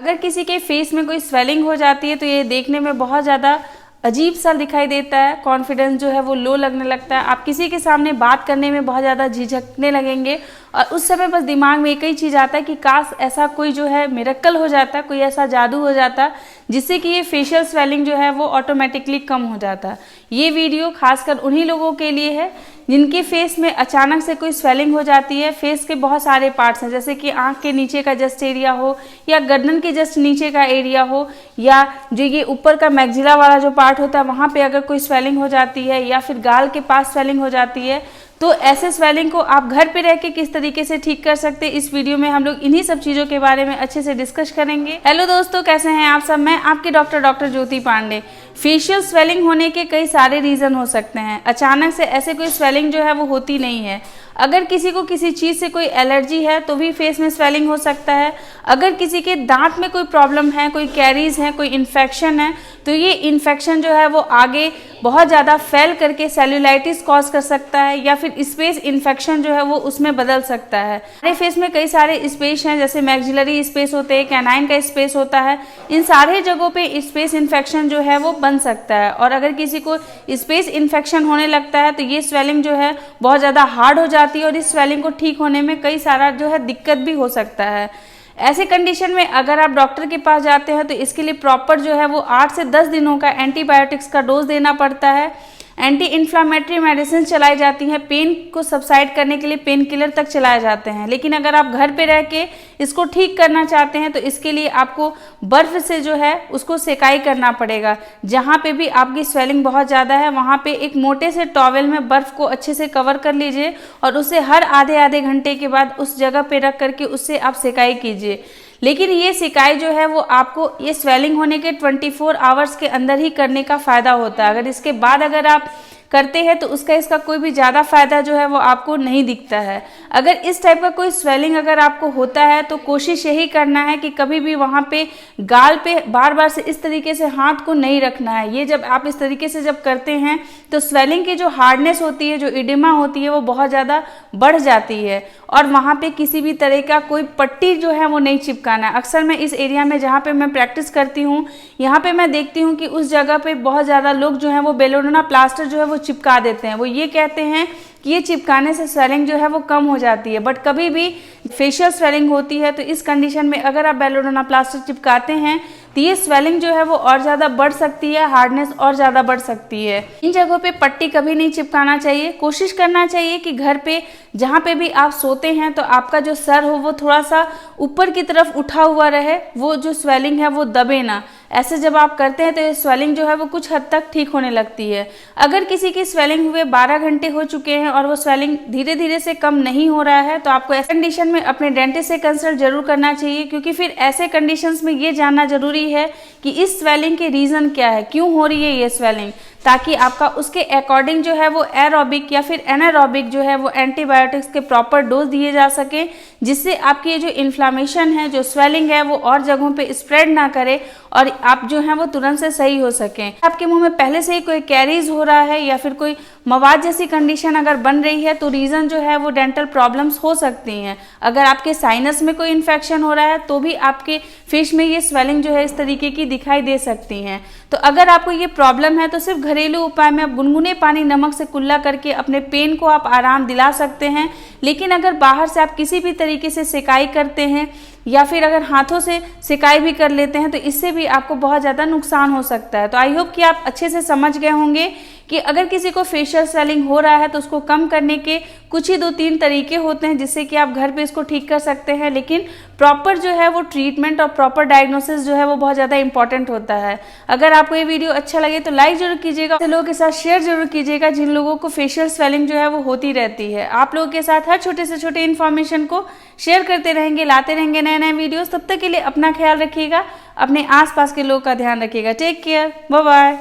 अगर किसी के फेस में कोई स्वेलिंग हो जाती है तो ये देखने में बहुत ज़्यादा अजीब सा दिखाई देता है, कॉन्फिडेंस जो है वो लो लगने लगता है, आप किसी के सामने बात करने में बहुत ज़्यादा झिझकने लगेंगे और उस समय बस दिमाग में एक ही चीज़ आता है कि काश ऐसा कोई जो है मिरेकल हो जाता, कोई ऐसा जादू हो जाता जिससे कि ये फेशियल स्वेलिंग जो है वो ऑटोमेटिकली कम हो जाता। ये वीडियो खासकर उन्हीं लोगों के लिए है जिनके फेस में अचानक से कोई स्वेलिंग हो जाती है। फेस के बहुत सारे पार्ट्स हैं, जैसे कि आंख के नीचे का जस्ट एरिया हो या गर्दन के जस्ट नीचे का एरिया हो या जो ये ऊपर का मैक्सिला वाला जो पार्ट होता है वहाँ पे अगर कोई स्वेलिंग हो जाती है या फिर गाल के पास स्वेलिंग हो जाती है, तो ऐसे स्वेलिंग को आप घर पे रह के किस तरीके से ठीक कर सकते हैं, इस वीडियो में हम लोग इन्हीं सब चीज़ों के बारे में अच्छे से डिस्कस करेंगे। हेलो दोस्तों, कैसे हैं आप सब? मैं आपके डॉक्टर ज्योति पांडे। फेशियल स्वेलिंग होने के कई सारे रीज़न हो सकते हैं। अचानक से ऐसे कोई स्वेलिंग जो है वो होती नहीं है। अगर किसी को किसी चीज़ से कोई एलर्जी है तो भी फेस में स्वेलिंग हो सकता है। अगर किसी के दांत में कोई प्रॉब्लम है, कोई कैरीज है, कोई इन्फेक्शन है, तो ये इन्फेक्शन जो है वो आगे बहुत ज़्यादा फैल करके सेल्यूलाइटिस कॉज कर सकता है या फिर स्पेस इन्फेक्शन जो है वो उसमें बदल सकता है। हमारे फेस में कई सारे स्पेस हैं, जैसे मैक्सिलरी स्पेस होते हैं, कैनाइन का स्पेस होता है। इन सारे जगहों पे स्पेस इन्फेक्शन जो है वो बन सकता है और अगर किसी को स्पेस इन्फेक्शन होने लगता है तो ये स्वेलिंग जो है बहुत ज़्यादा हार्ड हो जाती है और इस स्वेलिंग को ठीक होने में कई सारा जो है दिक्कत भी हो सकता है। ऐसे कंडीशन में अगर आप डॉक्टर के पास जाते हैं तो इसके लिए प्रॉपर जो है वो 8 से 10 दिनों का एंटीबायोटिक्स का डोज देना पड़ता है। एंटी इन्फ्लामेटरी मेडिसिन चलाई जाती हैं, पेन को सबसाइड करने के लिए पेन किलर तक चलाए जाते हैं। लेकिन अगर आप घर पे रह के इसको ठीक करना चाहते हैं तो इसके लिए आपको बर्फ़ से जो है उसको सेकाई करना पड़ेगा। जहाँ पे भी आपकी स्वेलिंग बहुत ज़्यादा है वहाँ पे एक मोटे से टॉवेल में बर्फ़ को अच्छे से कवर कर लीजिए और उसे हर आधे घंटे के बाद उस जगह पे रख करके उससे आप सेकाई कीजिए। लेकिन ये सिकाई जो है वो आपको ये स्वेलिंग होने के 24 आवर्स के अंदर ही करने का फ़ायदा होता है। अगर इसके बाद अगर आप करते हैं तो इसका कोई भी ज़्यादा फ़ायदा जो है वो आपको नहीं दिखता है। अगर इस टाइप का कोई स्वेलिंग अगर आपको होता है तो कोशिश यही करना है कि कभी भी वहाँ पे गाल पे बार बार से इस तरीके से हाथ को नहीं रखना है। ये जब आप इस तरीके से जब करते हैं तो स्वेलिंग की जो हार्डनेस होती है, जो इडिमा होती है, वो बहुत ज़्यादा बढ़ जाती है और वहाँ पे किसी भी तरह का कोई पट्टी जो है वो नहीं चिपकाना है। अक्सर मैं इस एरिया में जहाँ पे मैं प्रैक्टिस करती हूँ यहाँ पे मैं देखती हूँ कि उस जगह पे बहुत ज़्यादा लोग जो है वो बेलोडोना प्लास्टर जो है वो चिपका देते हैं। वो ये कहते हैं कि ये चिपकाने से स्वेलिंग जो है वो कम हो जाती है, बट कभी भी फेशियल स्वेलिंग होती है तो इस कंडीशन में अगर आप बेलोडोना प्लास्टर चिपकाते हैं तो ये स्वेलिंग जो है वो और ज़्यादा बढ़ सकती है, हार्डनेस और ज़्यादा बढ़ सकती है। इन जगहों पे पट्टी कभी नहीं चिपकाना चाहिए। कोशिश करना चाहिए कि घर पे जहाँ पे भी आप सोते हैं तो आपका जो सर हो वो थोड़ा सा ऊपर की तरफ उठा हुआ रहे, वो जो स्वेलिंग है वो दबे ना। ऐसे जब आप करते हैं तो ये स्वेलिंग जो है वो कुछ हद तक ठीक होने लगती है। अगर किसी की स्वेलिंग हुए 12 घंटे हो चुके हैं और वो स्वेलिंग धीरे धीरे से कम नहीं हो रहा है तो आपको ऐसे कंडीशन में अपने डेंटिस्ट से कंसल्ट जरूर करना चाहिए, क्योंकि फिर ऐसे कंडीशंस में ये जानना जरूरी है कि इस स्वेलिंग के रीज़न क्या है, क्यों हो रही है ये स्वेलिंग, ताकि आपका उसके अकॉर्डिंग जो है वो एरोबिक या फिर एनारोबिक जो है वो एंटीबायोटिक्स के प्रॉपर डोज दिए जा सके, जिससे आपकी ये जो इन्फ्लामेशन है, जो स्वेलिंग है, वो और जगहों पे स्प्रेड ना करे और आप जो है वो तुरंत से सही हो सकें। आपके मुंह में पहले से ही कोई कैरीज हो रहा है या फिर कोई मवाद जैसी कंडीशन अगर बन रही है तो रीज़न जो है वो डेंटल प्रॉब्लम्स हो सकती हैं। अगर आपके साइनस में कोई इन्फेक्शन हो रहा है तो भी आपके फेस में ये स्वेलिंग जो है इस तरीके की दिखाई दे सकती हैं। तो अगर आपको ये प्रॉब्लम है तो सिर्फ घरेलू उपाय में आप गुनगुने पानी नमक से कुल्ला करके अपने पेन को आप आराम दिला सकते हैं। लेकिन अगर बाहर से आप किसी भी तरीके से सिकाई करते हैं या फिर अगर हाथों से सिकाई भी कर लेते हैं तो इससे भी आपको बहुत ज़्यादा नुकसान हो सकता है। तो आई होप कि आप अच्छे से समझ गए होंगे कि अगर किसी को फेशियल स्वेलिंग हो रहा है तो उसको कम करने के कुछ ही 2-3 तरीके होते हैं जिससे कि आप घर पे इसको ठीक कर सकते हैं। लेकिन प्रॉपर जो है वो ट्रीटमेंट और प्रॉपर डायग्नोसिस जो है वो बहुत ज़्यादा इंपॉर्टेंट होता है। अगर आपको ये वीडियो अच्छा लगे तो लाइक जरूर कीजिएगा, लोगों के साथ शेयर जरूर कीजिएगा जिन लोगों को फेशियल स्वेलिंग जो है वो होती रहती है। आप लोगों के साथ हर छोटे से छोटे इन्फॉर्मेशन को शेयर करते रहेंगे, लाते रहेंगे नए वीडियोस। तब तक के लिए अपना ख्याल रखिएगा, अपने आसपास के लोगों का ध्यान रखिएगा। Take care, bye bye.